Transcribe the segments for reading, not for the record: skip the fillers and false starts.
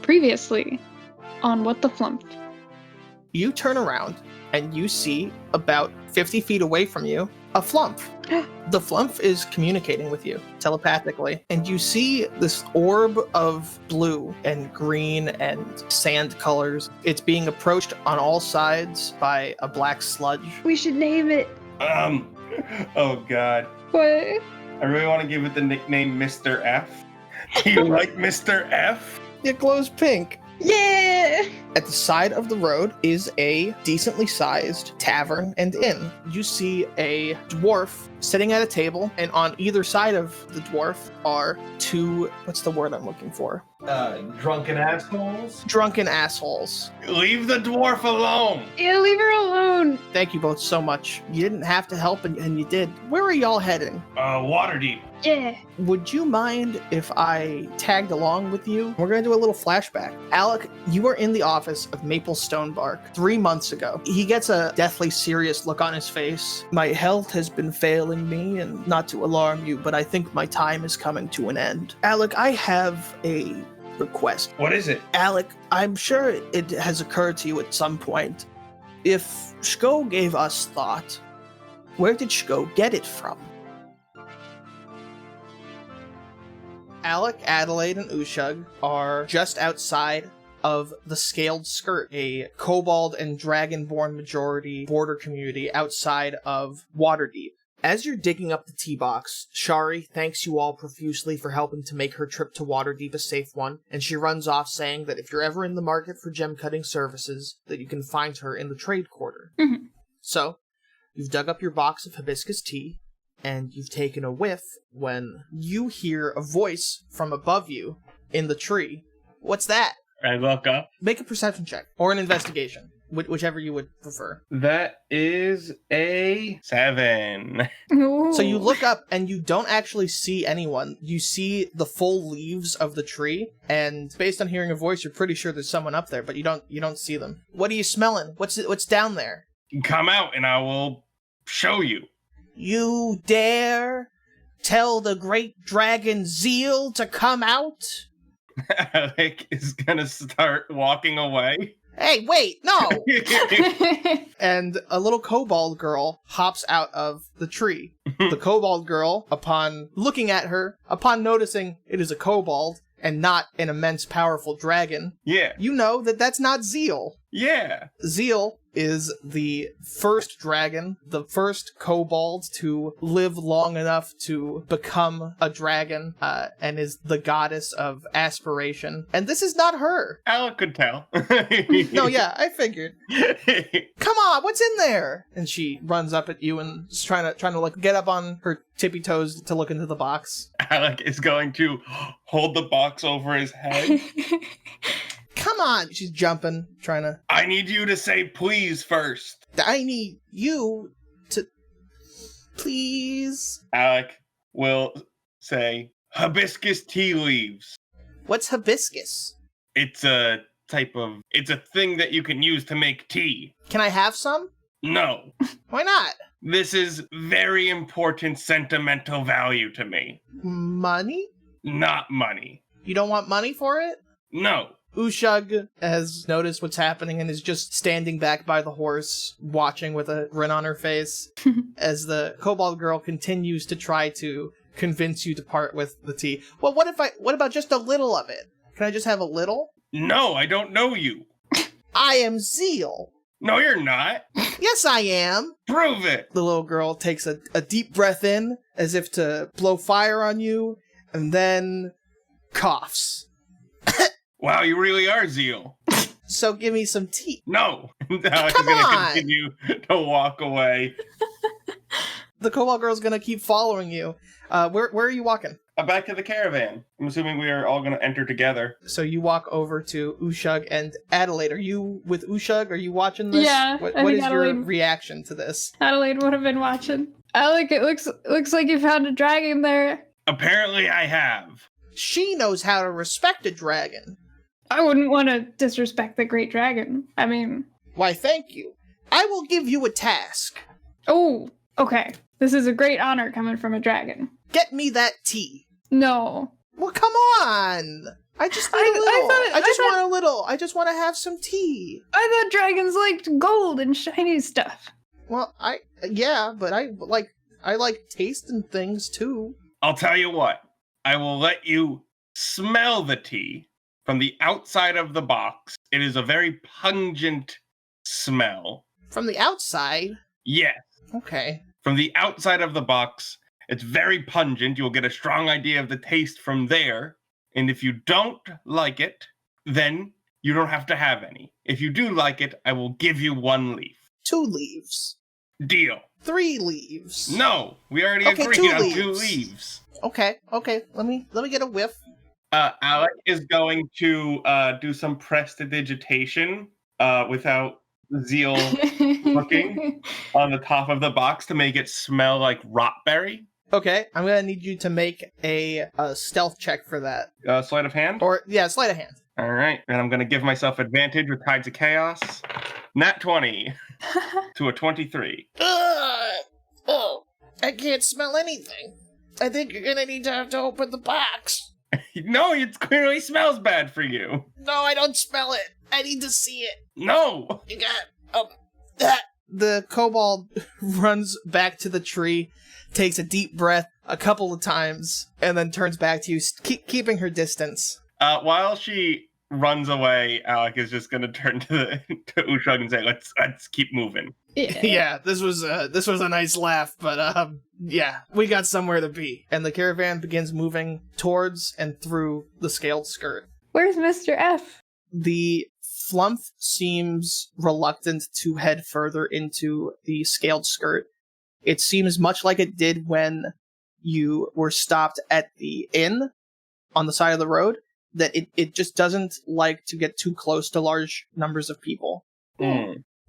Previously on What the Flumph. You turn around and you see about 50 feet away from you a Flumph. The Flumph is communicating with you telepathically, and you see this orb of blue and green and sand colors. It's being approached on all sides by a black sludge. We should name it. Oh God. What? I really want to give it the nickname Mr. F. Do you like Mr. F? It glows pink. Yeah! At the side of the road is a decently sized tavern and inn. You see a dwarf sitting at a table, and on either side of the dwarf are two, what's the word I'm looking for? Drunken assholes? Drunken assholes. Leave the dwarf alone! Yeah, leave her alone! Thank you both so much. You didn't have to help, and you did. Where are y'all heading? Waterdeep. Yeah. Would you mind if I tagged along with you? We're going to do a little flashback. Alec, you were in the office of Maple Stonebark 3 months ago. He gets a deathly serious look on his face. My health has been failing me, and not to alarm you, but I think my time is coming to an end. Alec, I have a request. What is it? Alec, I'm sure it has occurred to you at some point. If Ushugg gave us thought, where did Ushugg get it from? Alec, Adelaide, and Ushugg are just outside of the Scaled Skirt, a kobold and dragonborn majority border community outside of Waterdeep. As you're digging up the tea box, Shari thanks you all profusely for helping to make her trip to Waterdeep a safe one, and she runs off saying that if you're ever in the market for gem cutting services, that you can find her in the trade quarter. Mm-hmm. So, you've dug up your box of hibiscus tea, and you've taken a whiff when you hear a voice from above you in the tree. What's that? I look up. Make a perception check, or an investigation, whichever you would prefer. That is a 7. Ooh. So you look up and you don't actually see anyone. You see the full leaves of the tree, and based on hearing a voice, you're pretty sure there's someone up there, but you don't see them. What are you smelling? What's down there? Come out and I will show you. You dare tell the great dragon Zeal to come out? Alec is gonna start walking away. Hey, wait, no! And a little kobold girl hops out of the tree. The kobold girl, upon looking at her, upon noticing it is a kobold and not an immense powerful dragon, Yeah. you know that that's not Zeal. Yeah. Zeal is the first dragon, the first kobold to live long enough to become a dragon, and is the goddess of aspiration. And this is not her. Alec could tell. No, yeah, I figured. Come on, what's in there? And she runs up at you and is trying to like get up on her tippy toes to look into the box. Alec is going to hold the box over his head. Come on! She's jumping, trying to... I need you to say please first. I need you to... Please? Alec will say hibiscus tea leaves. What's hibiscus? It's a thing that you can use to make tea. Can I have some? No. Why not? This is very important sentimental value to me. Money? Not money. You don't want money for it? No. Ushugg has noticed what's happening and is just standing back by the horse, watching with a grin on her face, as the kobold girl continues to try to convince you to part with the tea. Well, what about just a little of it? Can I just have a little? No, I don't know you. I am Zeal. No, you're not. Yes, I am. Prove it. The little girl takes a deep breath in, as if to blow fire on you, and then coughs. Wow, you really are Zeal. So give me some tea. No. Alex Come is going to on. continue to walk away. The kobold girl's gonna keep following you. Where are you walking? Back to the caravan. I'm assuming we are all going to enter together. So you walk over to Ushugg and Adelaide. Are you with Ushugg? Are you watching this? Yeah, What I think is your Adelaide- reaction to this? Adelaide would have been watching. Alec, it looks like you found a dragon there. Apparently I have. She knows how to respect a dragon. I wouldn't want to disrespect the great dragon. I mean... Why, thank you. I will give you a task. Oh, okay. This is a great honor coming from a dragon. Get me that tea. No. Well, come on. I just need a little. I just want to have some tea. I thought dragons liked gold and shiny stuff. Well, but I like tasting things too. I'll tell you what. I will let you smell the tea from the outside of the box. It is a very pungent smell. From the outside? Yes. Okay. From the outside of the box, it's very pungent. You'll get a strong idea of the taste from there. And if you don't like it, then you don't have to have any. If you do like it, I will give you 1 leaf. 2 leaves. Deal. 3 leaves. No, we already Okay, agreed 2 on leaves. 2 leaves. Okay. Let me get a whiff. Alec is going to do some prestidigitation without zeal looking on the top of the box to make it smell like rotberry. Okay, I'm gonna need you to make a stealth check for that. Sleight of hand? Sleight of hand. All right, and I'm going to give myself advantage with Tides of Chaos. Nat 20 to a 23. Oh, I can't smell anything. I think you're gonna need to have to open the box. No, it clearly smells bad for you. No, I don't smell it. I need to see it. No. You got The kobold runs back to the tree, takes a deep breath a couple of times, and then turns back to you, keeping her distance. While she runs away, Alec is just going to turn to Ushugg and say, "Let's keep moving." Yeah, this was a nice laugh, but yeah, we got somewhere to be. And the caravan begins moving towards and through the scaled skirt. Where's Mr. F? The Flumph seems reluctant to head further into the scaled skirt. It seems much like it did when you were stopped at the inn on the side of the road, that it just doesn't like to get too close to large numbers of people.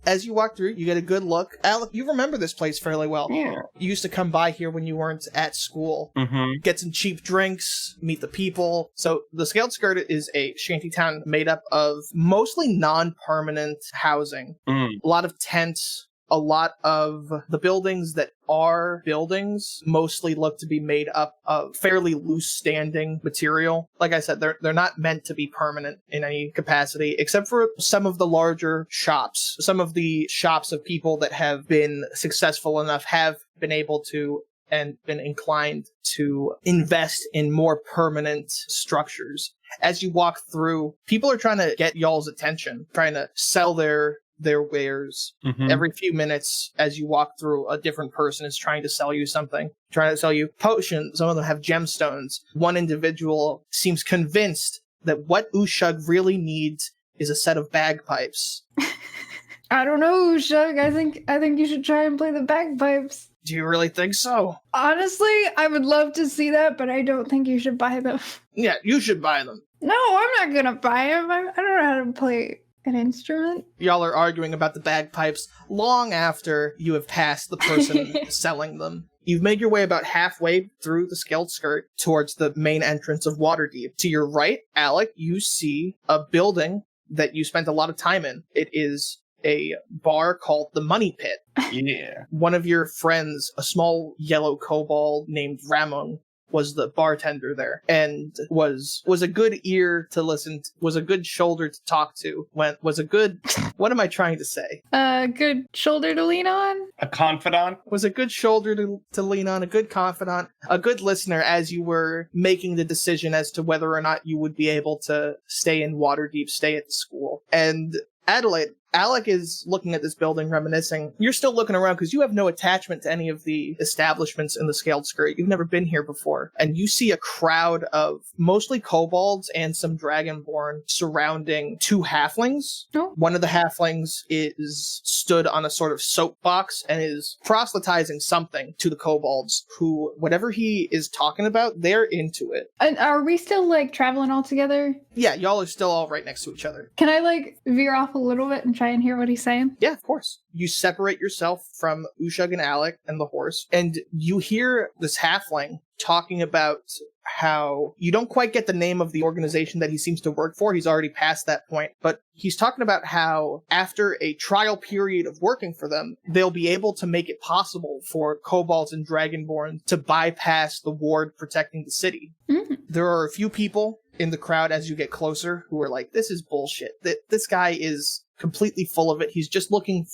As you walk through, you get a good look. Alec, you remember this place fairly well. Yeah. You used to come by here when you weren't at school. Mm-hmm. Get some cheap drinks, meet the people. So the Scaled Skirt is a shantytown made up of mostly non-permanent housing. A lot of tents. A lot of the buildings that are buildings mostly look to be made up of fairly loose-standing material. Like I said, they're not meant to be permanent in any capacity, except for some of the larger shops. Some of the shops of people that have been successful enough have been able to and been inclined to invest in more permanent structures. As you walk through, people are trying to get y'all's attention, trying to sell their wares. Every few minutes as you walk through, a different person is trying to sell you something, trying to sell you potions. Some of them have gemstones. One individual seems convinced that what Ushugg really needs is a set of bagpipes. I don't know, Ushugg. I think you should try and play the bagpipes. Do you really think so? Honestly, I would love to see that, but I don't think you should buy them. Yeah, you should buy them. No, I'm not gonna buy them. I don't know how to play an instrument. Y'all are arguing about the bagpipes long after you have passed the person selling them. You've made your way about halfway through the Scaled Skirt towards the main entrance of Waterdeep. To your right, Alec, you see a building that you spent a lot of time in. It is a bar called the Money Pit. Yeah. One of your friends, a small yellow kobold named Ramon, was the bartender there, and was a good ear to listen to, was a good shoulder to talk to, was a good, what am I trying to say? Good shoulder to lean on? A confidant? Was a good shoulder to lean on, a good confidant, a good listener as you were making the decision as to whether or not you would be able to stay in Waterdeep, stay at the school. And Adelaide, Alec is looking at this building, reminiscing. You're still looking around because you have no attachment to any of the establishments in the Scaled Skirt. You've never been here before. And you see a crowd of mostly kobolds and some dragonborn surrounding 2 halflings. Oh. One of the halflings is stood on a sort of soapbox and is proselytizing something to the kobolds, who, whatever he is talking about, they're into it. And are we still, traveling all together? Yeah, y'all are still all right next to each other. Can I, veer off a little bit and try and hear what he's saying? Yeah, of course. You separate yourself from Ushugg and Alec and the horse, and you hear this halfling talking about how you don't quite get the name of the organization that he seems to work for. He's already past that point, but he's talking about how after a trial period of working for them, they'll be able to make it possible for kobolds and dragonborn to bypass the ward protecting the city. There are a few people in the crowd as you get closer who are like, this is bullshit. This guy is completely full of it. He's just looking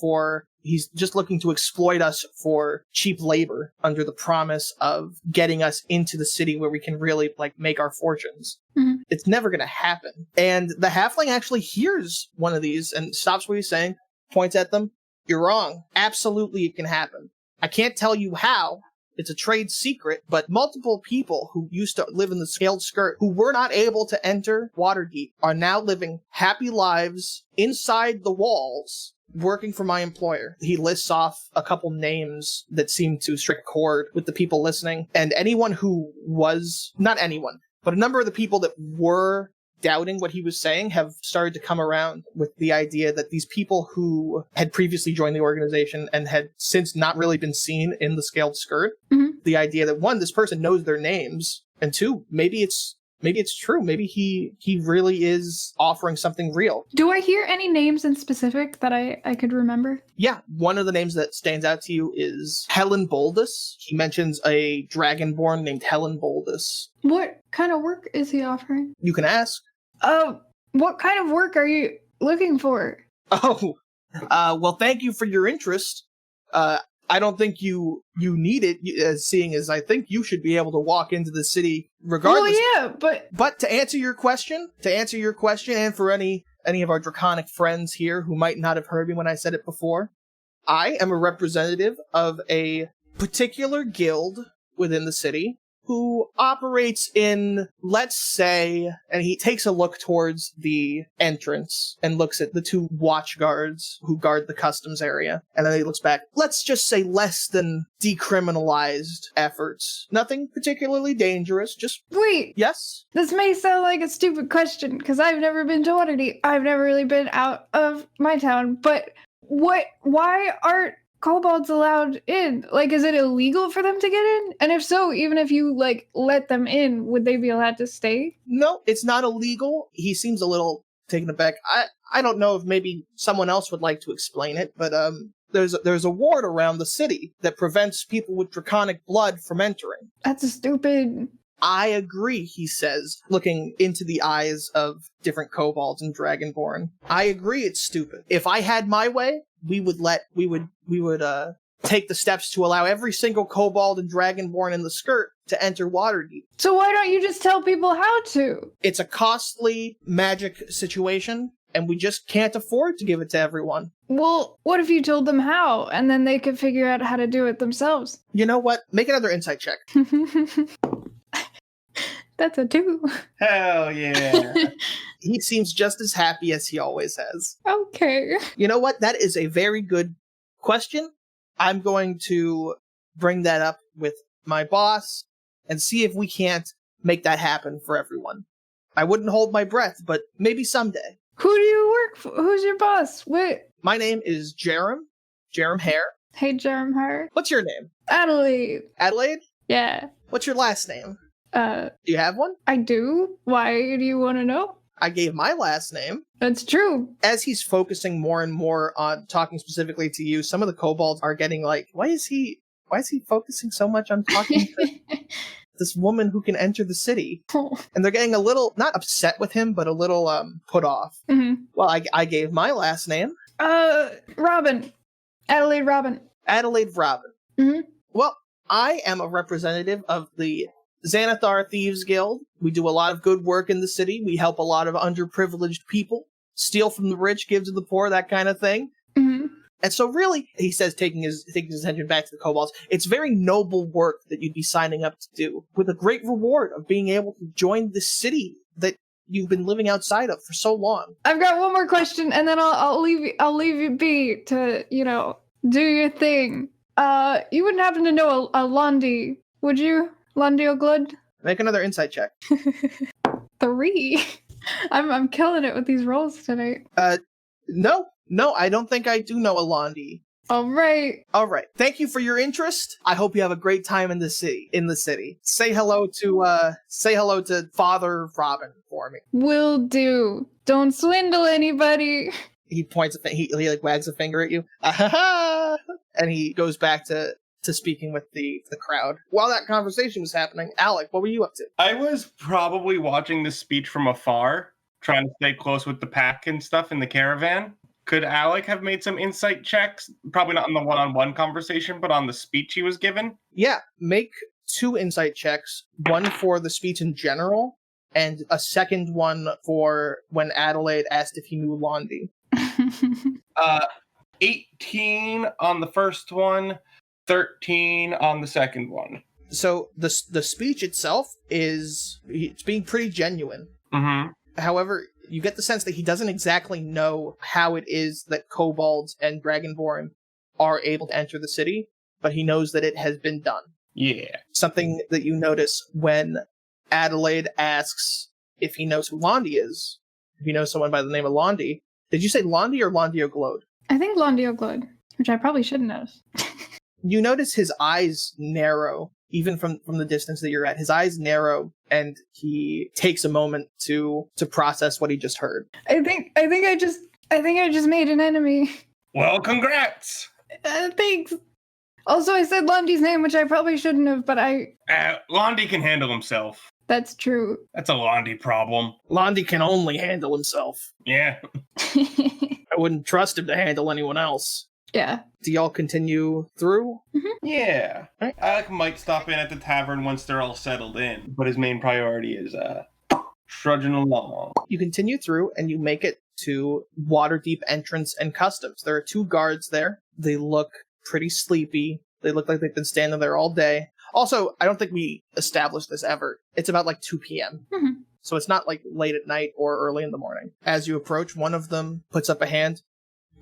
to exploit us for cheap labor under the promise of getting us into the city where we can really like make our fortunes. Mm-hmm. It's never going to happen. And the halfling actually hears one of these and stops what he's saying, points at them. You're wrong. Absolutely it can happen. I can't tell you how. It's a trade secret, but multiple people who used to live in the Scaled Skirt who were not able to enter Waterdeep are now living happy lives inside the walls, working for my employer. He lists off a couple names that seem to strike a chord with the people listening, and anyone who was, not anyone, but a number of the people that were doubting what he was saying have started to come around with the idea that these people who had previously joined the organization and had since not really been seen in the Scaled Skirt, the idea that one, this person knows their names, and two, maybe it's true. Maybe he really is offering something real. Do I hear any names in specific that I could remember? Yeah, one of the names that stands out to you is Helen Boldus. He mentions a dragonborn named Helen Boldus. What kind of work is he offering? You can ask. What kind of work are you looking for? Well, thank you for your interest. I don't think you need it, seeing as I think you should be able to walk into the city regardless. Well, yeah, But to answer your question, and for any of our draconic friends here who might not have heard me when I said it before, I am a representative of a particular guild within the city who operates in, let's say, and he takes a look towards the entrance and looks at the two watch guards who guard the customs area, and then he looks back. Let's just say less than decriminalized efforts. Nothing particularly dangerous, just... Wait! Yes? This may sound like a stupid question, because I've never been to Waterdeep. I've never really been out of my town, but why aren't kobolds allowed in? Like, is it illegal for them to get in? And if so, even if you, like, let them in, would they be allowed to stay? No, it's not illegal. He seems a little taken aback. I don't know if maybe someone else would like to explain it, but there's a ward around the city that prevents people with draconic blood from entering. That's stupid. I agree, he says, looking into the eyes of different kobolds and dragonborn. I agree it's stupid. If I had my way, we would take the steps to allow every single kobold and dragonborn in the skirt to enter Waterdeep. So why don't you just tell people how to? It's a costly magic situation, and we just can't afford to give it to everyone. Well, what if you told them how, and then they could figure out how to do it themselves? You know what? Make another insight check. That's a 2. Hell yeah. He seems just as happy as he always has. Okay. You know what? That is a very good question. I'm going to bring that up with my boss and see if we can't make that happen for everyone. I wouldn't hold my breath, but maybe someday. Who do you work for? Who's your boss? What? My name is Jerem Hare. Hey, Jerem Hare. What's your name? Adelaide. Adelaide? Yeah. What's your last name? Do you have one? I do. Why do you want to know? I gave my last name. That's true. As he's focusing more and more on talking specifically to you, some of the kobolds are getting like, why is he focusing so much on talking to this woman who can enter the city? And they're getting a little, not upset with him, but a little put off. Mm-hmm. Well, I gave my last name. Robin. Adelaide Robin. Adelaide Robin. Mm-hmm. Well, I am a representative of the Xanathar Thieves Guild. We do a lot of good work in the city. We help a lot of underprivileged people. Steal from the rich, give to the poor, that kind of thing. Mm-hmm. And so really, he says, taking his attention back to the kobolds, it's very noble work that you'd be signing up to do, with a great reward of being able to join the city that you've been living outside of for so long. I've got one more question, and then I'll leave you be to, do your thing. You wouldn't happen to know a Londi, would you? Londi O'Glood? Make another insight check. 3. I'm killing it with these rolls tonight. No, I don't think I do know a Londi. All right. Thank you for your interest. I hope you have a great time in the city. Say hello to Father Robin for me. Will do. Don't swindle anybody. He points he like wags a finger at you. And he goes back to to speaking with the crowd. While that conversation was happening, Alec, what were you up to? I was probably watching this speech from afar, trying to stay close with the pack and stuff in the caravan. Could Alec have made some insight checks? Probably not on the one-on-one conversation, but on the speech he was given? Yeah, make 2 insight checks, one for the speech in general, and a second one for when Adelaide asked if he knew Londi. 18 on the first one, 13 on the second one. So the speech itself it's being pretty genuine. Mm-hmm. However, you get the sense that he doesn't exactly know how it is that kobolds and dragonborn are able to enter the city, but he knows that it has been done. Yeah. Something that you notice when Adelaide asks if he knows who Londi is, if he knows someone by the name of Londi. Did you say Londi or Londio glowed? I think Londio glowed, which I probably should notice. You notice his eyes narrow, even from the distance that you're at. His eyes narrow, and he takes a moment to process what he just heard. I think I just made an enemy. Well, congrats! Thanks. Also, I said Londi's name, which I probably shouldn't have, but Londi can handle himself. That's true. That's a Londi problem. Londi can only handle himself. Yeah. I wouldn't trust him to handle anyone else. Yeah. Do y'all continue through? Mm-hmm. Yeah. Alec might stop in at the tavern once they're all settled in, but his main priority is trudging along. You continue through, and you make it to Waterdeep entrance and customs. There are 2 guards there. They look pretty sleepy. They look like they've been standing there all day. Also, I don't think we established this ever. It's about like 2 p.m. Mm-hmm. So it's not like late at night or early in the morning. As you approach, one of them puts up a hand.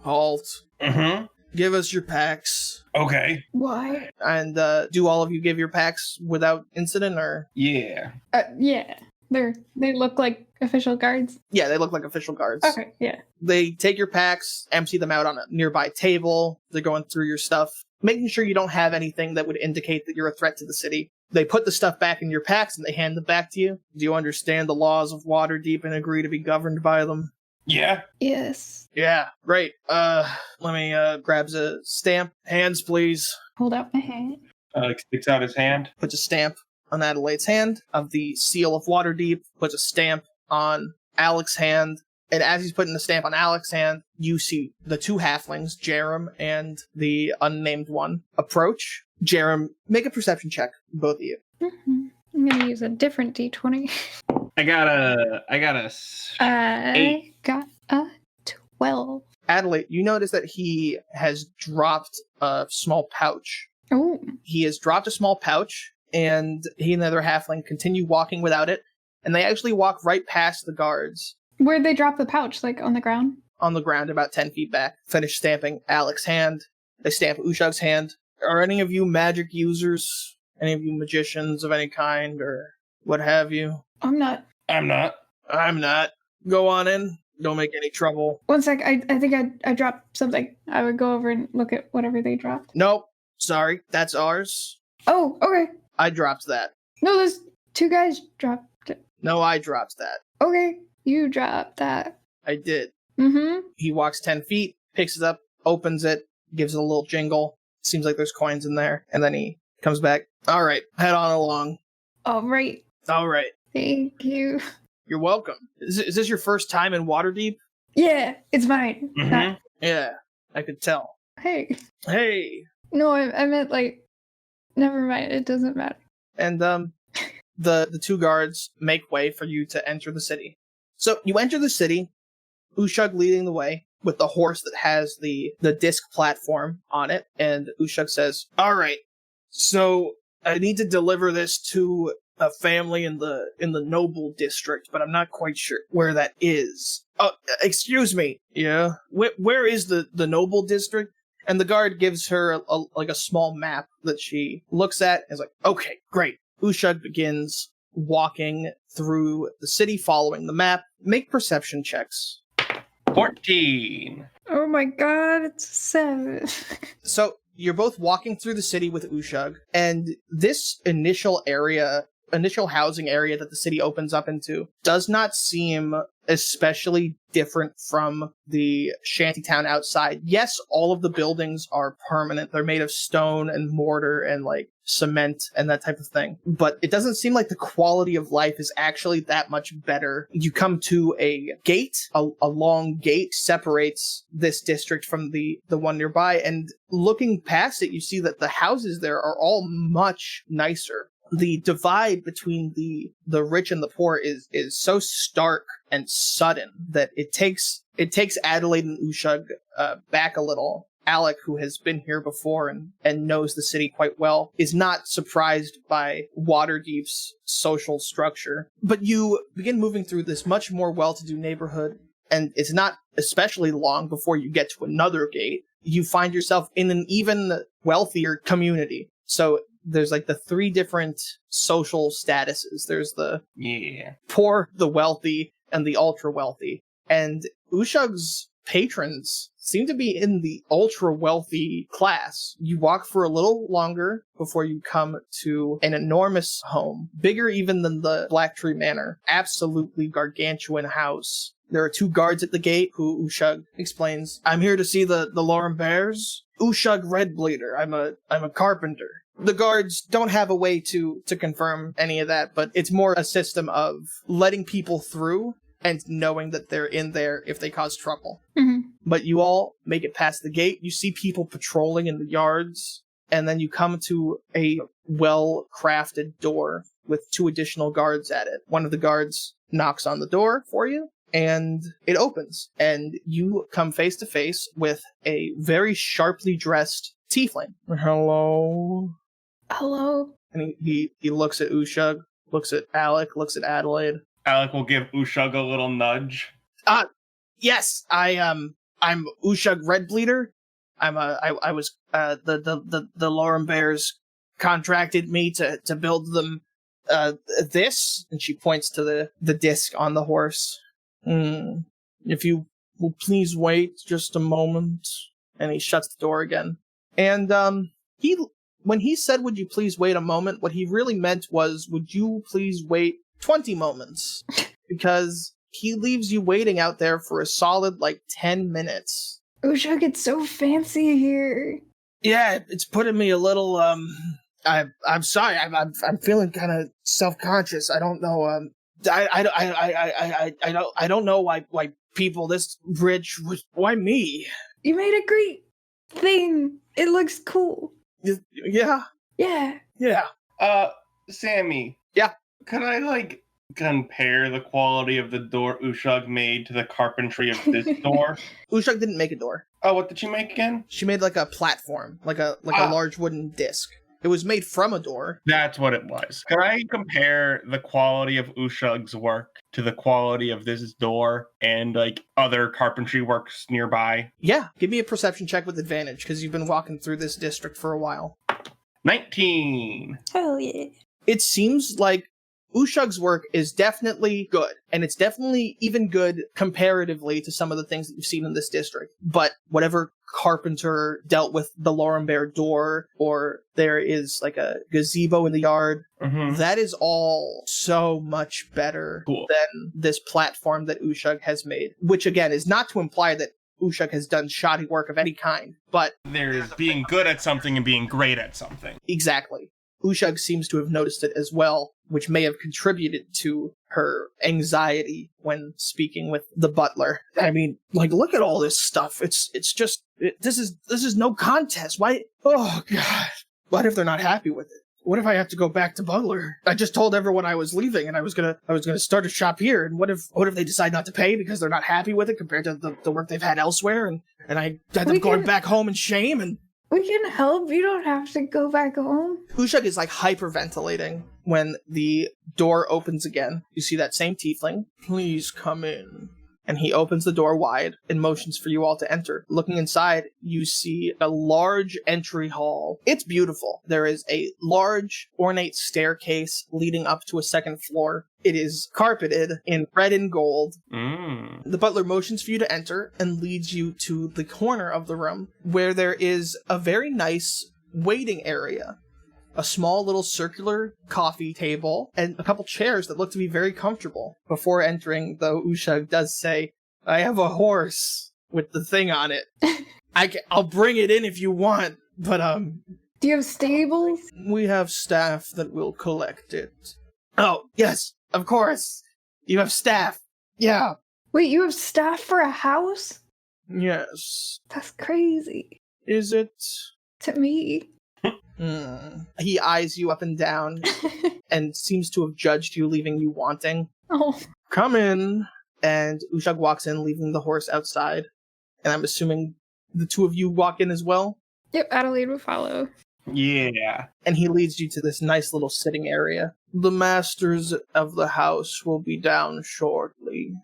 Halt. Mm-hmm. Give us your packs. Okay. Why? And do all of you give your packs without incident, or? Yeah. Yeah. They look like official guards. Yeah, they look like official guards. Okay, yeah. They take your packs, empty them out on a nearby table. They're going through your stuff, making sure you don't have anything that would indicate that you're a threat to the city. They put the stuff back in your packs and they hand them back to you. Do you understand the laws of Waterdeep and agree to be governed by them? Yeah. Yes. Yeah, great. Let me grabs a stamp. Hands, please. Hold out my hand. Alec sticks out his hand. Puts a stamp on Adelaide's hand of the seal of Waterdeep. Puts a stamp on Alec's hand. And as he's putting the stamp on Alec's hand, you see the 2 halflings, Jerem and the unnamed one, approach. Jerem, make a perception check, both of you. Mm-hmm. I'm gonna use a different d20. I got a I got a 12. Adelaide, you notice that he has dropped a small pouch. Oh. He has dropped a small pouch, and he and the other halfling continue walking without it, and they actually walk right past the guards. Where'd they drop the pouch? Like on the ground? On the ground, about 10 feet back. Finish stamping Alec's hand. They stamp Ushugg's hand. Are any of you magic users? Any of you magicians of any kind, or what have you? I'm not. I'm not. I'm not. Go on in. Don't make any trouble. One sec. I think I dropped something. I would go over and look at whatever they dropped. Nope. Sorry. That's ours. Oh, okay. I dropped that. No, those 2 guys dropped it. No, I dropped that. Okay. You dropped that. I did. Mm-hmm. He walks 10 feet, picks it up, opens it, gives it a little jingle. Seems like there's coins in there. And then he comes back. All right. Head on along. All right. All right. Thank you. You're welcome. Is this your first time in Waterdeep? Yeah, it's mine. Mm-hmm. Yeah, I could tell. Hey. Hey. No, I meant like, never mind. It doesn't matter. And the 2 guards make way for you to enter the city. So you enter the city, Ushugg leading the way with the horse that has the disc platform on it. And Ushugg says, all right, so I need to deliver this to a family in the noble district, but I'm not quite sure where that is. Oh, excuse me. Yeah. Where is the noble district? And the guard gives her a small map that she looks at and is like, okay, great. Ushugg begins walking through the city following the map. Make perception checks. 14. Oh my god, it's 7. So you're both walking through the city with Ushugg, and this initial area initial housing area that the city opens up into does not seem especially different from the shantytown outside. Yes, all of the buildings are permanent. They're made of stone and mortar and like cement and that type of thing. But it doesn't seem like the quality of life is actually that much better. You come to a gate, a long gate separates this district from the one nearby, and looking past it, you see that the houses there are all much nicer. The divide between the rich and the poor is so stark and sudden that it takes Adelaide and Ushugg back a little. Alec, who has been here before and knows the city quite well, is not surprised by Waterdeep's social structure. But you begin moving through this much more well-to-do neighborhood, and it's not especially long before you get to another gate. You find yourself in an even wealthier community. So there's like the 3 different social statuses. There's the poor, the wealthy, and the ultra wealthy. And Ushugg's patrons seem to be in the ultra wealthy class. You walk for a little longer before you come to an enormous home, bigger even than the Black Tree Manor. Absolutely gargantuan house. There are 2 guards at the gate who Ushugg explains, "I'm here to see the Lorem Bears. Ushugg Redbleeder. I'm a carpenter." The guards don't have a way to confirm any of that, but it's more a system of letting people through and knowing that they're in there if they cause trouble. Mm-hmm. But you all make it past the gate. You see people patrolling in the yards, and then you come to a well-crafted door with 2 additional guards at it. One of the guards knocks on the door for you, and it opens, and you come face to face with a very sharply dressed tiefling. "Hello?" Hello? And he looks at Ushugg, looks at Alec, looks at Adelaide. Alec will give Ushugg a little nudge. Yes, I'm Ushugg Redbleeder. I was the Lorem Bears contracted me to build them this, and she points to the disc on the horse. If you will please wait just a moment. And he shuts the door again. And when he said, "Would you please wait a moment," what he really meant was, "Would you please wait 20 moments?" Because he leaves you waiting out there for a solid, 10 minutes. Ushugg, it's so fancy here. Yeah, it's putting me a little, I'm sorry, I'm feeling kind of self-conscious. I don't know, I don't know why people this rich why me? You made a great thing. It looks cool. Yeah. Yeah. Yeah. Sammy. Yeah. Could I, compare the quality of the door Ushugg made to the carpentry of this door? Ushugg didn't make a door. Oh, what did she make again? She made a platform, a large wooden disc. It was made from a door. That's what it was. Can I compare the quality of Ushugg's work to the quality of this door and other carpentry works nearby? Yeah, give me a perception check with advantage because you've been walking through this district for a while. 19. Hell yeah. It seems like Ushugg's work is definitely good, and it's definitely even good comparatively to some of the things that you've seen in this district. But whatever carpenter dealt with the Lorem Bear door, or there is a gazebo in the yard, that is all so much better than this platform that Ushugg has made. Which, again, is not to imply that Ushugg has done shoddy work of any kind, but there's being good at something and being great at something. Exactly. Ushugg seems to have noticed it as well, which may have contributed to her anxiety when speaking with the butler. I mean, look at all this stuff. It's just, this is no contest. Why? Oh, God. What if they're not happy with it? What if I have to go back to Butler? I just told everyone I was leaving and I was gonna start a shop here. And what if they decide not to pay because they're not happy with it compared to the work they've had elsewhere? And I had them going back home in shame and... We can help. You don't have to go back home. Ushugg is hyperventilating when the door opens again. You see that same tiefling. "Please come in." And he opens the door wide and motions for you all to enter. Looking inside, you see a large entry hall. It's beautiful. There is a large, ornate staircase leading up to a second floor. It is carpeted in red and gold. The butler motions for you to enter and leads you to the corner of the room where there is a very nice waiting area. a small little circular coffee table and a couple chairs that look to be very comfortable. Before entering, though, Ushugg does say, I have a horse with the thing on it. I'll bring it in if you want, but, Do you have stables? we have staff that will collect it. Oh, yes, of course. You have staff. Yeah. Wait, you have staff for a house? Yes. That's crazy. Is it? To me. He eyes you up and down and seems to have judged you, leaving you wanting. Oh. Come in. And Ushugg walks in, leaving the horse outside. And I'm assuming the two of you walk in as well? Yep, Adelaide will follow. Yeah. And he leads you to this nice little sitting area. The masters of the house will be down shortly.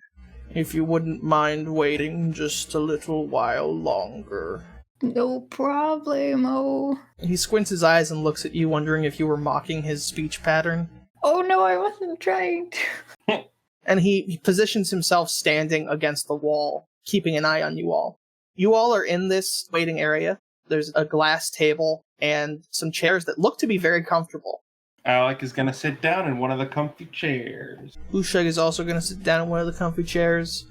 If you wouldn't mind waiting just a little while longer. No problemo. He squints his eyes and looks at you, wondering if you were mocking his speech pattern. Oh no, I wasn't trying to. And he positions himself standing against the wall, keeping an eye on you all. You all are in this waiting area. There's a glass table and some chairs that look to be very comfortable. Alec is going to sit down in one of the comfy chairs. Ushugg is also going to sit down in one of the comfy chairs.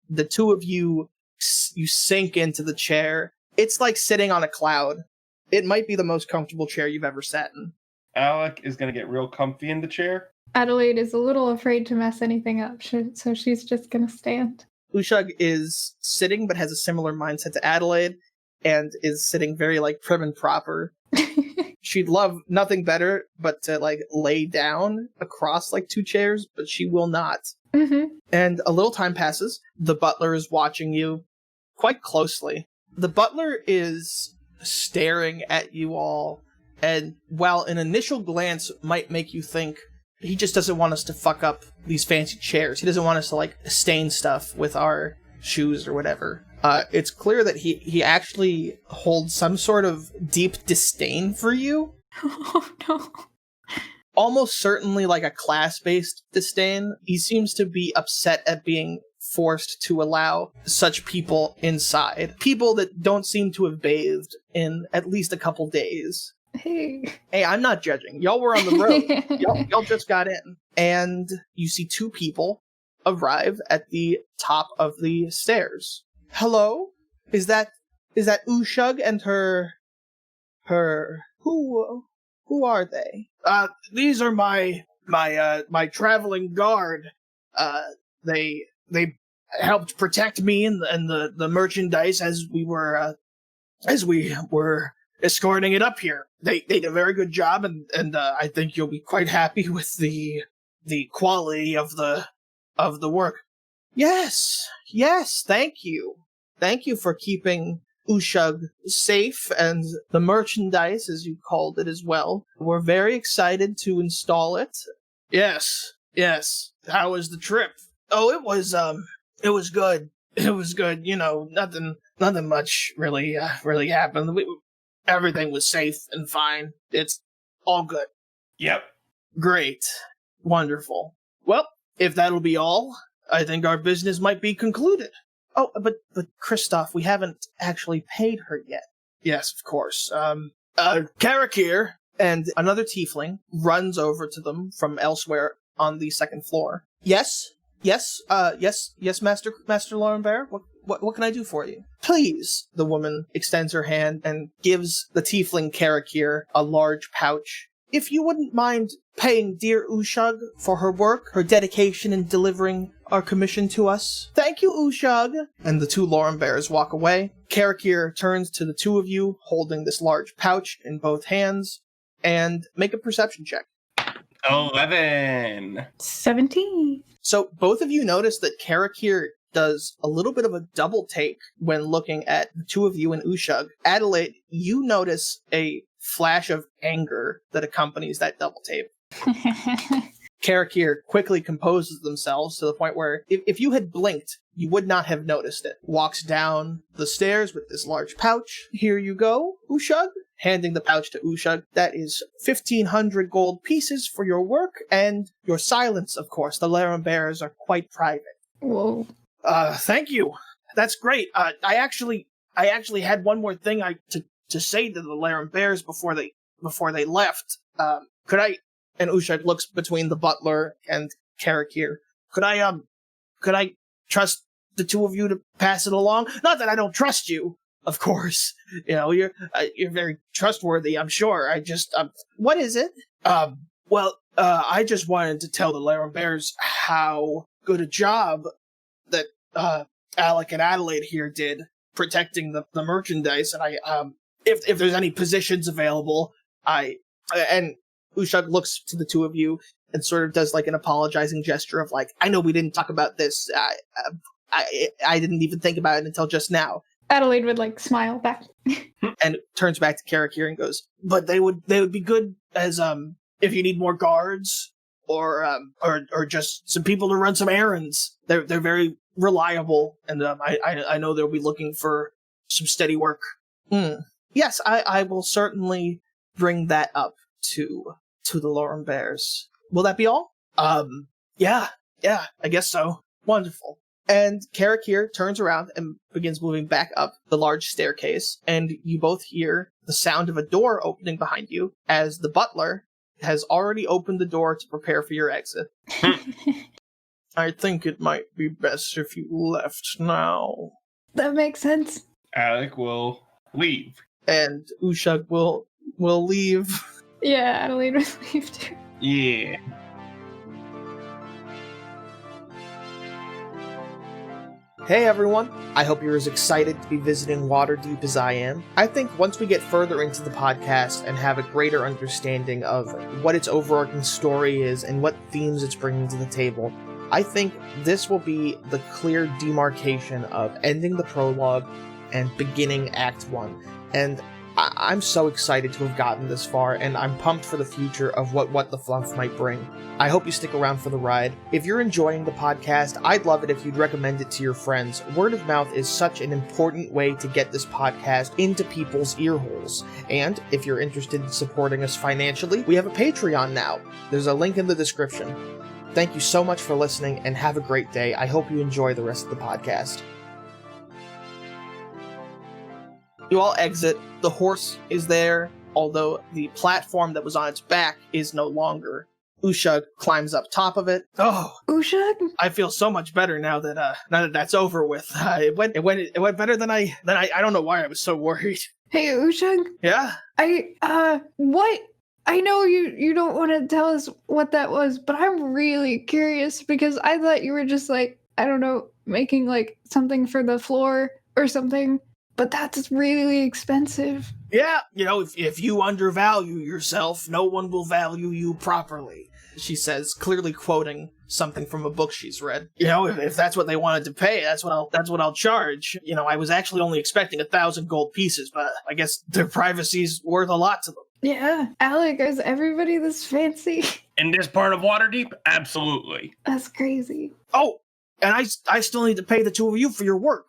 The two of you sink into the chair. It's like sitting on a cloud. It might be the most comfortable chair you've ever sat in. Alec is going to get real comfy in the chair. Adelaide is a little afraid to mess anything up, so she's just gonna stand. Ushugg is sitting, but has a similar mindset to Adelaide, and is sitting very, prim and proper. She'd love nothing better but to, lay down across, two chairs, but she will not. Mm-hmm. And a little time passes. The butler is watching you quite closely. The butler is staring at you all, and while an initial glance might make you think, he just doesn't want us to fuck up these fancy chairs. He doesn't want us to, stain stuff with our shoes or whatever. It's clear that he actually holds some sort of deep disdain for you. Oh no. Almost certainly a class-based disdain. He seems to be upset at being forced to allow such people inside. People that don't seem to have bathed in at least a couple days. Hey, I'm not judging. Y'all were on the road. Y'all just got in. And you see two people arrive at the top of the stairs. Hello? Is that Ushugg and her who are they? These are my traveling guard. They helped protect me and the merchandise as we were escorting it up here. They did a very good job, and I think you'll be quite happy with the quality of the work. Yes, thank you. Thank you for keeping Ushugg safe and the merchandise, as you called it, as well. We're very excited to install it. Yes. How was the trip? Oh, it was good. It was good. Nothing much really happened. Everything was safe and fine. It's all good. Yep. Great. Wonderful. Well, if that'll be all, I think our business might be concluded. Oh, but Kristoff, we haven't actually paid her yet. Yes, of course. Karakir and another tiefling runs over to them from elsewhere on the second floor. Yes, Master Laurenbear. What can I do for you? Please, the woman extends her hand and gives the tiefling Karakir a large pouch. If you wouldn't mind paying dear Ushugg for her work, her dedication in delivering our commission to us. Thank you, Ushugg. And the two Laurenbears walk away. Karakir turns to the two of you, holding this large pouch in both hands, and make a perception check. 11. 17. So both of you notice that Karakir does a little bit of a double take when looking at the two of you and Ushugg. Adelaide, you notice a flash of anger that accompanies that double take. Karakir quickly composes themselves to the point where if you had blinked, you would not have noticed it. Walks down the stairs with this large pouch. Here you go, Ushugg. Handing the pouch to Ushugg. That is 1,500 gold pieces for your work and your silence, of course. The Laurenbears are quite private. Whoa. Thank you. That's great. I actually had one more thing to say to the Laurenbears before they left. Could I, and Ushugg looks between the butler and Carrick here, could I trust the two of you to pass it along? Not that I don't trust you, of course. You know, you're very trustworthy, I'm sure. I just, what is it? I just wanted to tell the Larum Bears how good a job that, Alec and Adelaide here did protecting the merchandise, and if there's any positions available, and Ushugg looks to the two of you and sort of does like an apologizing gesture of like, I know we didn't talk about this, I didn't even think about it until just now. Adelaide would like smile back. And turns back to Carrick here and goes, but they would be good as, if you need more guards, or just some people to run some errands. They're very reliable, and I know they'll be looking for some steady work. Yes, I will certainly bring that up to the Larum Bears. Will that be all? Yeah, I guess so. Wonderful. And Carrick here turns around and begins moving back up the large staircase, and you both hear the sound of a door opening behind you as the butler has already opened the door to prepare for your exit. I think it might be best if you left now. That makes sense. Alec will leave. And Ushugg will leave. Yeah, Adelaide will leave too. Yeah. Hey everyone, I hope you're as excited to be visiting Waterdeep as I am. I think once we get further into the podcast and have a greater understanding of what its overarching story is and what themes it's bringing to the table, I think this will be the clear demarcation of ending the prologue and beginning Act 1. And I'm so excited to have gotten this far, and I'm pumped for the future of what the Flumph might bring. I hope you stick around for the ride. If you're enjoying the podcast, I'd love it if you'd recommend it to your friends. Word of mouth is such an important way to get this podcast into people's ear holes. And if you're interested in supporting us financially, we have a Patreon now. There's a link in the description. Thank you so much for listening, and have a great day. I hope you enjoy the rest of the podcast. You all exit. The horse is there, although the platform that was on its back is no longer. Ushugg climbs up top of it. Oh, Ushugg? I feel so much better now that that's over with. It went better than I don't know why I was so worried. Hey, Ushugg? Yeah? What? I know you don't want to tell us what that was, but I'm really curious because I thought you were just like, I don't know, making like something for the floor or something. But that's really expensive. Yeah, you know, if you undervalue yourself, no one will value you properly, she says, clearly quoting something from a book she's read. You know, if that's what they wanted to pay, that's what I'll charge. You know, I was actually only expecting 1,000 gold pieces, but I guess their privacy's worth a lot to them. Yeah. Alec, is everybody this fancy? In this part of Waterdeep? Absolutely. That's crazy. Oh, and I still need to pay the two of you for your work.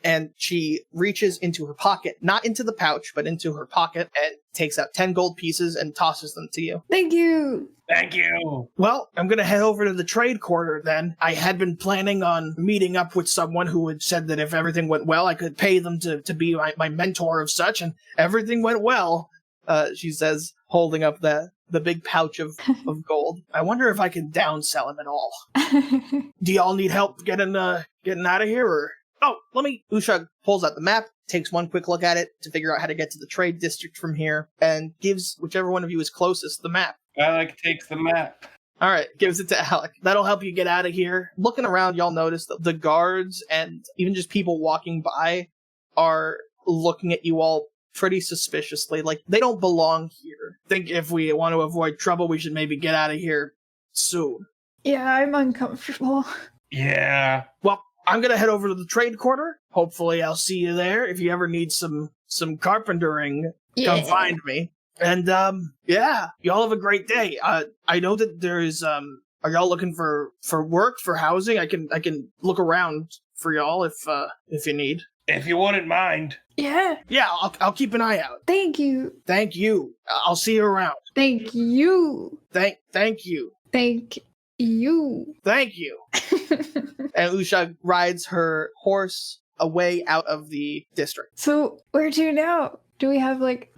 And she reaches into her pocket, not into the pouch, but into her pocket, and takes out 10 gold pieces and tosses them to you. Thank you. Thank you. Well, I'm going to head over to the trade quarter then. I had been planning on meeting up with someone who had said that if everything went well, I could pay them to be my mentor of such, and everything went well, she says, holding up the big pouch of gold. I wonder if I can downsell him at all. Do y'all need help getting out of here, or... Oh, Ushugg pulls out the map, takes one quick look at it to figure out how to get to the trade district from here, and gives whichever one of you is closest the map. Alec takes the map. Alright, gives it to Alec. That'll help you get out of here. Looking around, y'all notice that the guards and even just people walking by are looking at you all pretty suspiciously, like they don't belong here. Think if we want to avoid trouble, we should maybe get out of here soon. Yeah, I'm uncomfortable. Yeah. Well, I'm gonna head over to the trade quarter. Hopefully I'll see you there. If you ever need some carpentering, come find me. And, yeah, y'all have a great day. I know that there's, are y'all looking for work, for housing? I can look around for y'all if you need. If you wouldn't mind. Yeah. Yeah, I'll keep an eye out. Thank you. Thank you. I'll see you around. Thank you. Thank you. Thank you. Thank you. And Ushugg rides her horse away out of the district. So, where to now? Do we have, like...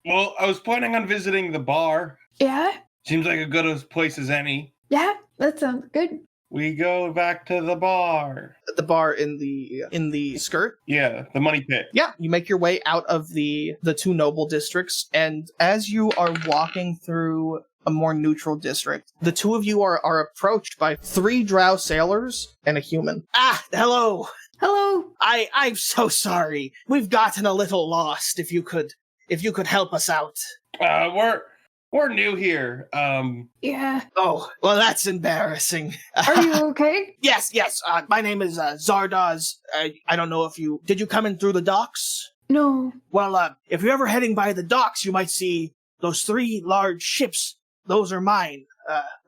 Well, I was planning on visiting the bar. Yeah? Seems like a good place as any. Yeah? That sounds good. We go back to the bar. The bar in the skirt. Yeah, the money pit. Yeah, you make your way out of the two noble districts, and as you are walking through a more neutral district, the two of you are approached by 3 drow sailors and a human. Ah, hello. Hello. I'm so sorry. We've gotten a little lost. If you could help us out. We're new here. Yeah. Oh, well, that's embarrassing. Are you okay? Yes. My name is Zardoz. I don't know if did you come in through the docks? No. Well, if you're ever heading by the docks, you might see those 3 large ships. Those are mine.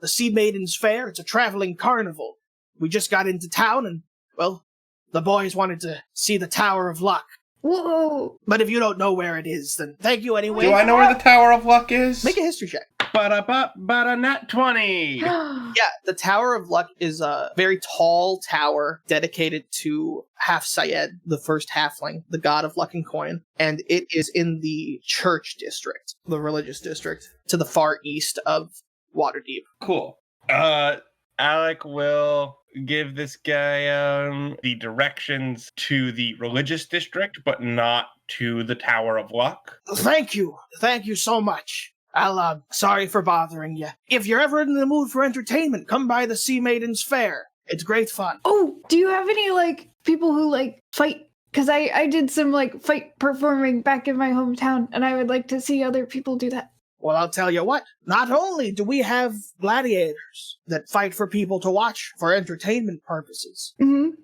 The Sea Maiden's Fair. It's a traveling carnival. We just got into town and, well, the boys wanted to see the Tower of Luck. Whoa. But if you don't know where it is, then thank you anyway. Do I know where the Tower of Luck is? Make a history check. Ba-da-ba, nat 20. Yeah, the Tower of Luck is a very tall tower dedicated to Half Syed, the first halfling, the god of luck and coin, and it is in the church district, the religious district, to the far east of Waterdeep. Cool. Alec will give this guy the directions to the religious district, but not to the Tower of Luck. Thank you so much. Sorry for bothering you. If you're ever in the mood for entertainment, come by the Sea Maiden's Fair. It's great fun. Oh, do you have any, people who, fight? Because I did some, fight performing back in my hometown, and I would like to see other people do that. Well, I'll tell you what, not only do we have gladiators that fight for people to watch for entertainment purposes,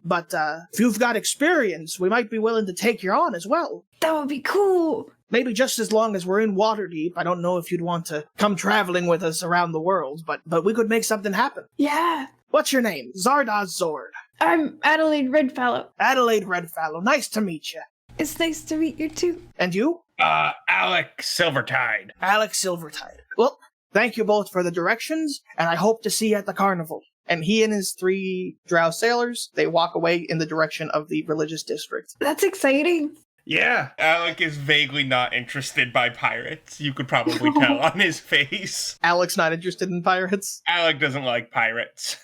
but if you've got experience, we might be willing to take you on as well. That would be cool. Maybe just as long as we're in Waterdeep. I don't know if you'd want to come traveling with us around the world, but we could make something happen. Yeah. What's your name? Zardoz Zord. I'm Adelaide Redfallow. Adelaide Redfallow. Nice to meet you. It's nice to meet you, too. And you? Alec Silvertide. Alec Silvertide. Well, thank you both for the directions, and I hope to see you at the carnival. And he and his 3 drow sailors, they walk away in the direction of the religious district. That's exciting. Yeah, Alec is vaguely not interested by pirates. You could probably tell on his face. Alec's not interested in pirates? Alec doesn't like pirates.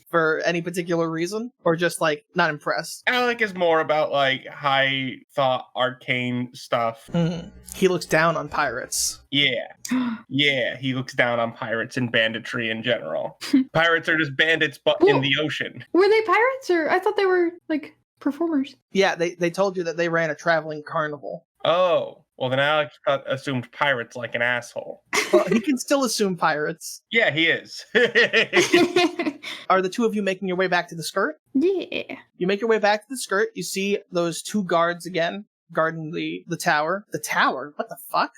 For any particular reason? Or just, not impressed? Alec is more about, high thought, arcane stuff. He looks down on pirates. Yeah. Yeah, he looks down on pirates and banditry in general. Pirates are just bandits, but in the ocean. Were they pirates, or I thought they were, performers? Yeah, they told you that they ran a traveling carnival. Oh, well then Alex assumed pirates like an asshole. Well, he can still assume pirates. Yeah, he is. Are the 2 of you making your way back to the skirt? Yeah. You make your way back to the skirt. You see those 2 guards again, guarding the tower. The tower? What the fuck?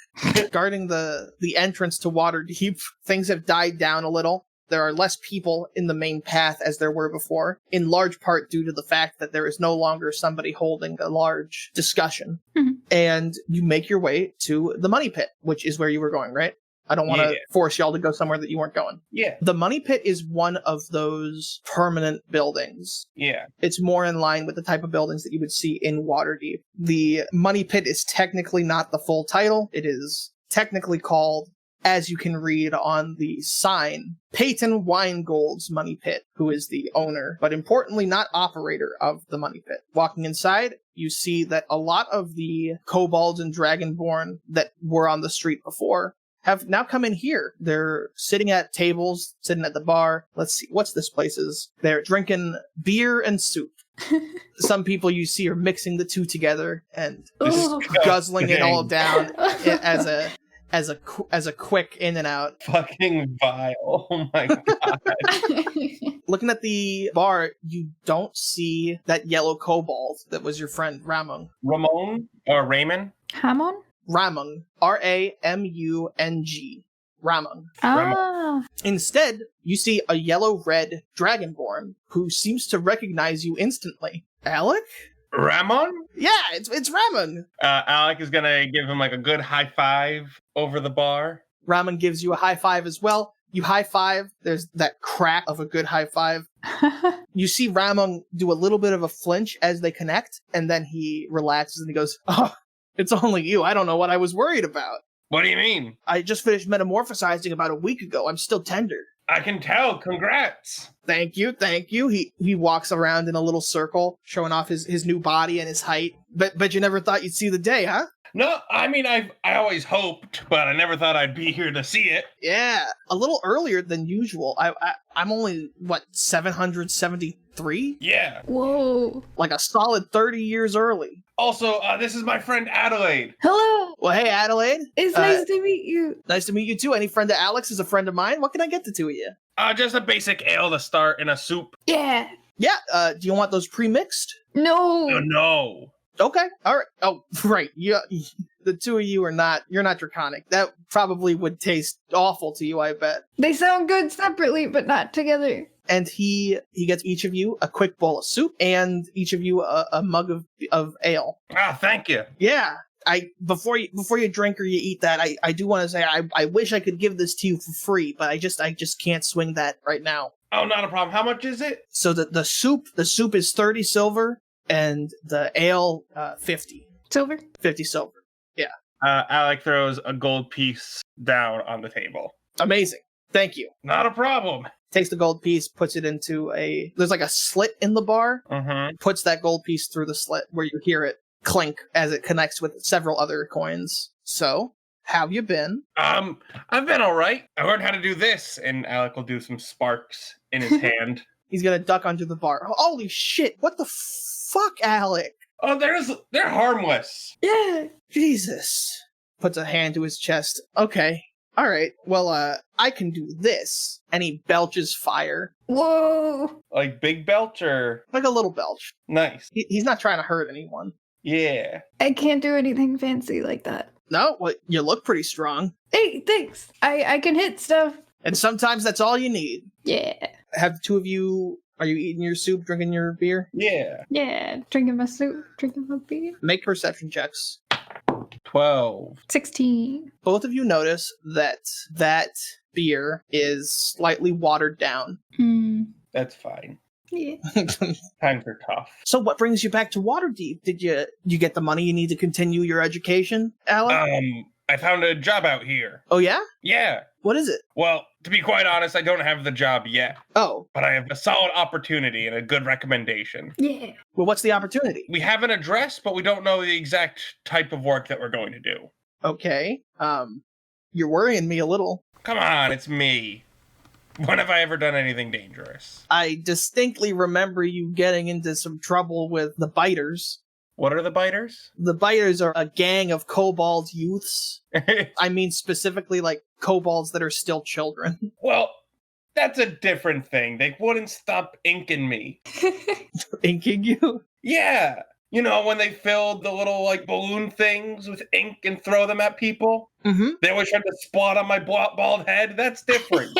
Guarding the entrance to Waterdeep. Things have died down a little. There are less people in the main path as there were before, in large part due to the fact that there is no longer somebody holding a large discussion. And you make your way to the money pit, which is where you were going, right? I don't want to force y'all to go somewhere that you weren't going. Yeah. The money pit is one of those permanent buildings. Yeah. It's more in line with the type of buildings that you would see in Waterdeep. The money pit is technically not the full title. It is technically called, as you can read on the sign, Peyton Winegold's Money Pit, who is the owner, but importantly not operator of the Money Pit. Walking inside, you see that a lot of the kobolds and dragonborn that were on the street before have now come in here. They're sitting at tables, sitting at the bar. Let's see, what's this place's? They're drinking beer and soup. Some people you see are mixing the two together and just guzzling it all down as a quick in and out. Fucking vile. Oh my god. Looking at the bar, you don't see that yellow kobold that was your friend Ramung. Ramon? Or Raymond? Hamon? Ramung. Ramung. Ramung. Ah. Instead, you see a yellow-red dragonborn who seems to recognize you instantly. Alec? Ramon? Yeah, it's Ramung. Alec is gonna give him like a good high five over the bar. Ramung gives you a high five as well. You high five, there's that crack of a good high five. You see Ramung do a little bit of a flinch as they connect, and then he relaxes and he goes, "Oh, it's only you. I don't know what I was worried about." What do you mean? I just finished metamorphosizing about a week ago. I'm still tender. I can tell. Congrats. Thank you. He walks around in a little circle, showing off his new body and his height. But you never thought you'd see the day, huh? No, I mean, I always hoped, but I never thought I'd be here to see it. Yeah, a little earlier than usual. I'm only, 773? Yeah. Whoa. Like a solid 30 years early. Also, this is my friend Adelaide. Hello. Well, hey, Adelaide. It's nice to meet you. Nice to meet you, too. Any friend of Alex is a friend of mine. What can I get the two of you? Just a basic ale to start and a soup. Yeah. Yeah, do you want those pre-mixed? No. Oh, no. Okay, all right. Oh, right. Yeah, the two of you you're not draconic. That probably would taste awful to you, I bet. They sound good separately, but not together. And he gets each of you a quick bowl of soup and each of you a mug of ale. Ah, thank you. Yeah. Before you drink or you eat that, I do want to say I wish I could give this to you for free, but I just can't swing that right now. Oh, not a problem. How much is it? So the soup is 30 silver and the ale 50. Silver? 50 silver. Yeah. Alec throws a gold piece down on the table. Amazing. Thank you. Not a problem. Takes the gold piece, puts it into there's like a slit in the bar, puts that gold piece through the slit where you hear it clink as it connects with several other coins. So, how have you been? I've been all right. I learned how to do this, and Alec will do some sparks in his hand. He's gonna duck under the bar. Holy shit! What the fuck, Alec? Oh, they're harmless. Yeah. Jesus. Puts a hand to his chest. Okay. All right. Well, I can do this. And he belches fire. Whoa. Like big belch or Like a little belch. nice? He's not trying to hurt anyone. Yeah. I can't do anything fancy like that. No, well, you look pretty strong. Hey, thanks. I can hit stuff. And sometimes that's all you need. Yeah. Have the two of you, are you eating your soup, drinking your beer? Yeah. Yeah. Drinking my soup, drinking my beer. Make perception checks. 12. 16. Both of you notice that beer is slightly watered down. That's fine. Yeah. Times are tough. So what brings you back to Waterdeep? Did you get the money you need to continue your education, Alec? I found a job out here. Oh, yeah? Yeah. What is it? Well, to be quite honest, I don't have the job yet, Oh, but I have a solid opportunity and a good recommendation. Yeah. well, what's the opportunity? We have an address, but we don't know the exact type of work that we're going to do. Okay. You're worrying me a little. Come on, it's me. When have I ever done anything dangerous? I distinctly remember you getting into some trouble with the Biters. What are the biters? The Biters are a gang of kobold youths. I mean specifically like kobolds that are still children. Well, that's a different thing. They wouldn't stop inking me. Inking you? Yeah. You know, when they filled the little, balloon things with ink and throw them at people? Mm-hmm. They always tried to splot on my bald head? That's different.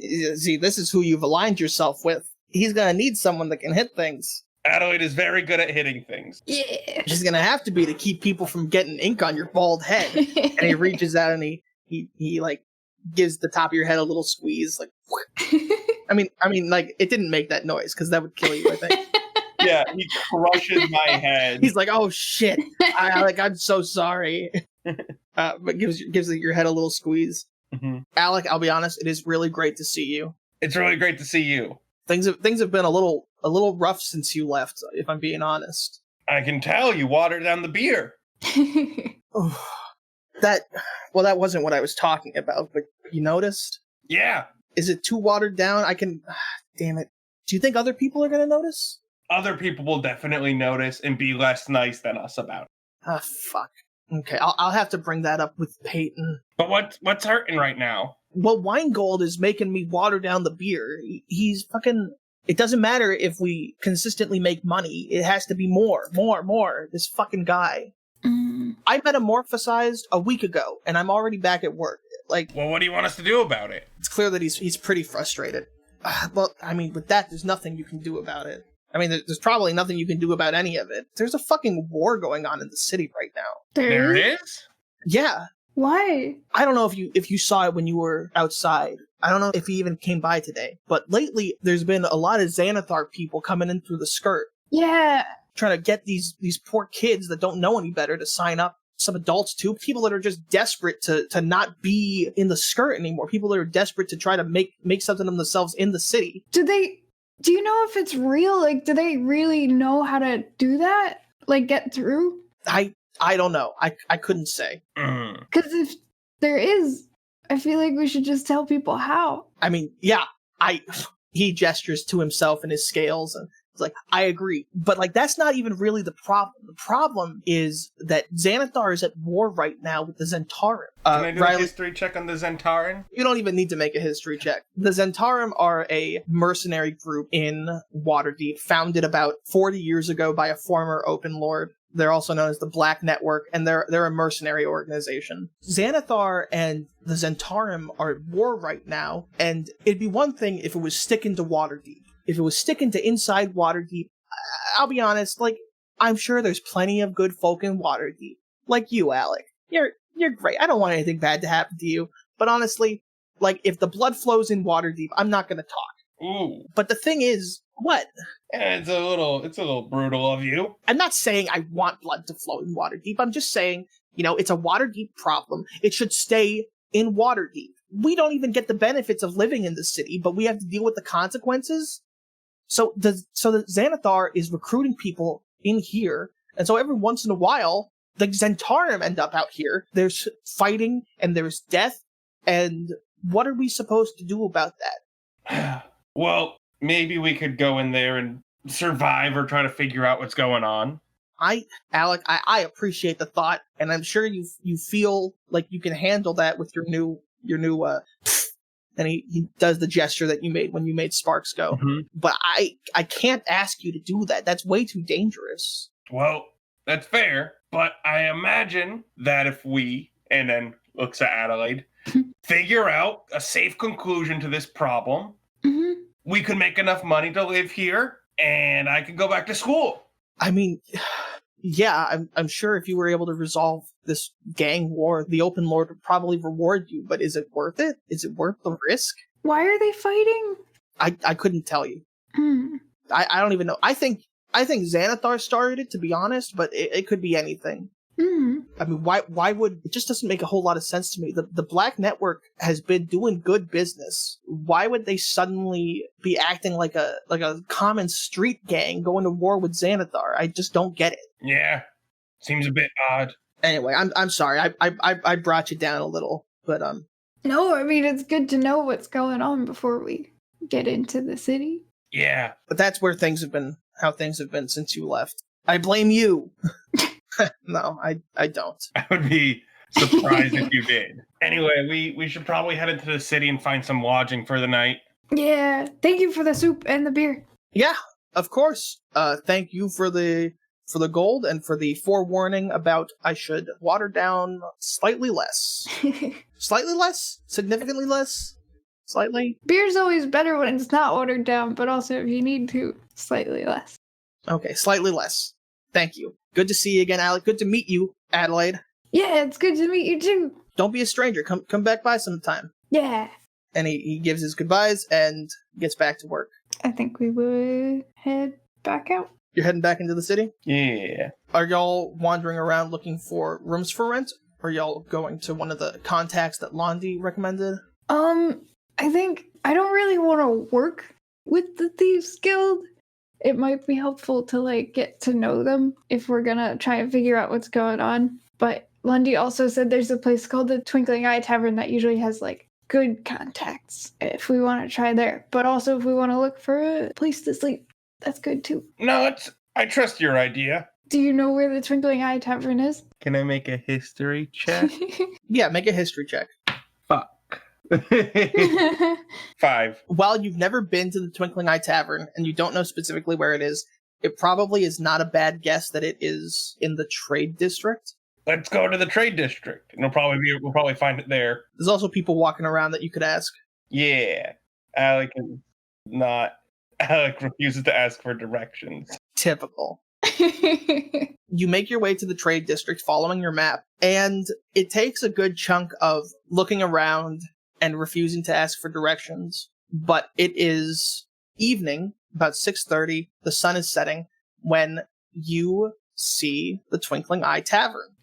See, this is who you've aligned yourself with. He's gonna need someone that can hit things. Adelaide is very good at hitting things. Yeah. She's gonna have to be to keep people from getting ink on your bald head. And he reaches out and he gives the top of your head a little squeeze, like. I mean, it didn't make that noise because that would kill you, I think. Yeah, he crushes my head. He's like, "Oh shit! I'm so sorry." But gives your head a little squeeze. Mm-hmm. Alec, I'll be honest, it is really great to see you. It's really great to see you. Things have been a little rough since you left, if I'm being honest. I can tell you watered down the beer. That wasn't what I was talking about, but you noticed? Yeah. Is it too watered down? Damn it. Do you think other people are going to notice? Other people will definitely notice and be less nice than us about it. Ah, fuck. Okay, I'll have to bring that up with Peyton. But what's hurting right now? Well, Weingold is making me water down the beer. He's fucking... It doesn't matter if we consistently make money. It has to be more. This fucking guy. I metamorphosized a week ago, and I'm already back at work. Well, what do you want us to do about it? It's clear that he's pretty frustrated. Well, I mean, with that, there's nothing you can do about it. I mean, there's probably nothing you can do about any of it. There's a fucking war going on in the city right now. There it is? Yeah. Why? I don't know if you saw it when you were outside. I don't know if he even came by today. But lately, there's been a lot of Xanathar people coming in through the skirt. Yeah. Trying to get these poor kids that don't know any better to sign up some adults too, people that are just desperate to not be in the skirt anymore, people that are desperate to try to make something of themselves in the city. Do you know if it's real? Like, do they really know how to do that? Like, get through? I don't know. I couldn't say. Because if there is, I feel like we should just tell people how. I mean, yeah, he gestures to himself and his scales, and it's like, I agree. But, like, that's not even really the problem. The problem is that Xanathar is at war right now with the Zentarim. Can I do a history check on the Zentarim? You don't even need to make a history check. The Zentarim are a mercenary group in Waterdeep, founded about 40 years ago by a former Open Lord. They're also known as the Black Network, and they're a mercenary organization. Xanathar and the Zentarim are at war right now, and it'd be one thing if it was sticking to Waterdeep. If it was sticking to inside Waterdeep, I'll be honest, like, I'm sure there's plenty of good folk in Waterdeep. Like you, Alec. You're great. I don't want anything bad to happen to you. But honestly, like, if the blood flows in Waterdeep, I'm not gonna talk. Ooh. But the thing is, what? It's a little brutal of you. I'm not saying I want blood to flow in Waterdeep. I'm just saying, it's a Waterdeep problem. It should stay in Waterdeep. We don't even get the benefits of living in the city, but we have to deal with the consequences. So the Xanathar is recruiting people in here, and so every once in a while, the Zentarim end up out here. There's fighting, and there's death, and what are we supposed to do about that? Well, maybe we could go in there and survive or try to figure out what's going on. Alec, I appreciate the thought, and I'm sure you feel like you can handle that with your new and he does the gesture that you made when you made Sparks go. Mm-hmm. But I can't ask you to do that. That's way too dangerous. Well, that's fair, but I imagine that if we, and then looks at Adelaide, figure out a safe conclusion to this problem, we could make enough money to live here, and I could go back to school. I mean, yeah, I'm sure if you were able to resolve this gang war, the Open Lord would probably reward you, but is it worth it? Is it worth the risk? Why are they fighting? I couldn't tell you. I don't even know. I think Xanathar started it, to be honest, but it could be anything. I mean, why would... It just doesn't make a whole lot of sense to me. The Black Network has been doing good business. Why would they suddenly be acting like a common street gang going to war with Xanathar? I just don't get it. Yeah, seems a bit odd. Anyway, I'm sorry. I brought you down a little, but No, I mean, it's good to know what's going on before we get into the city. Yeah. But that's where how things have been since you left. I blame you. No, I don't. I would be surprised if you did. Anyway, we should probably head into the city and find some lodging for the night. Yeah, thank you for the soup and the beer. Yeah, of course. Thank you for the gold and for the forewarning about I should water down slightly less. Slightly less? Significantly less? Slightly? Beer's always better when it's not watered down, but also if you need to, slightly less. Okay, slightly less. Thank you. Good to see you again, Alec. Good to meet you, Adelaide. Yeah, it's good to meet you too. Don't be a stranger. Come back by sometime. Yeah. And he gives his goodbyes and gets back to work. I think we would head back out. You're heading back into the city? Yeah. Are y'all wandering around looking for rooms for rent? Or are y'all going to one of the contacts that Londi recommended? I think I don't really want to work with the Thieves Guild. It might be helpful to, get to know them if we're gonna try and figure out what's going on. But Lundy also said there's a place called the Twinkling Eye Tavern that usually has, good contacts if we want to try there. But also if we want to look for a place to sleep, that's good too. No, I trust your idea. Do you know where the Twinkling Eye Tavern is? Can I make a history check? Yeah, make a history check. Fuck. 5. While you've never been to the Twinkling Eye Tavern and you don't know specifically where it is, it probably is not a bad guess that it is in the Trade District. Let's go to the Trade District, and we'll probably find it there. There's also people walking around that you could ask. Yeah, Alec refuses to ask for directions. Typical. You make your way to the Trade District following your map, and it takes a good chunk of looking around and refusing to ask for directions. But it is evening, about 6:30, the sun is setting, when you see the Twinkling Eye Tavern.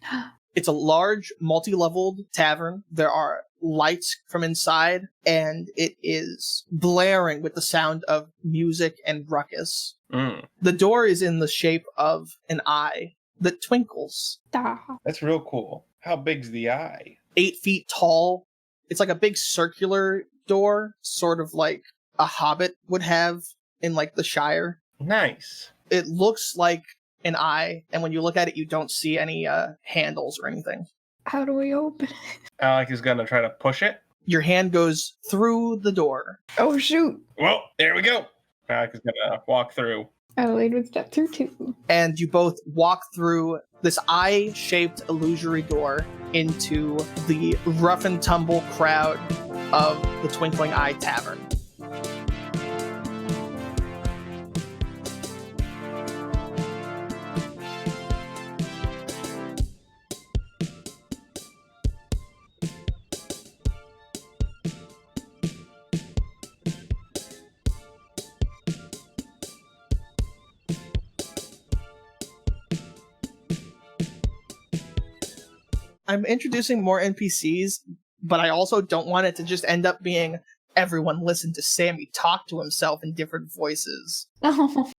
It's a large, multi-leveled tavern. There are lights from inside, and it is blaring with the sound of music and ruckus. The door is in the shape of an eye that twinkles. That's real cool. How big's the eye? 8 feet tall. It's like a big circular door, sort of like a hobbit would have in like the Shire. Nice. It looks like an eye, and when you look at it, you don't see any handles or anything. How do we open it? Alec is gonna try to push it. Your hand goes through the door. Oh, shoot. Well, there we go. Alec is gonna walk through. Adelaide would step through too. And you both walk through this eye-shaped illusory door into the rough and tumble crowd of the Twinkling Eye Tavern. I'm introducing more NPCs, but I also don't want it to just end up being everyone listen to Sammy talk to himself in different voices. Oh.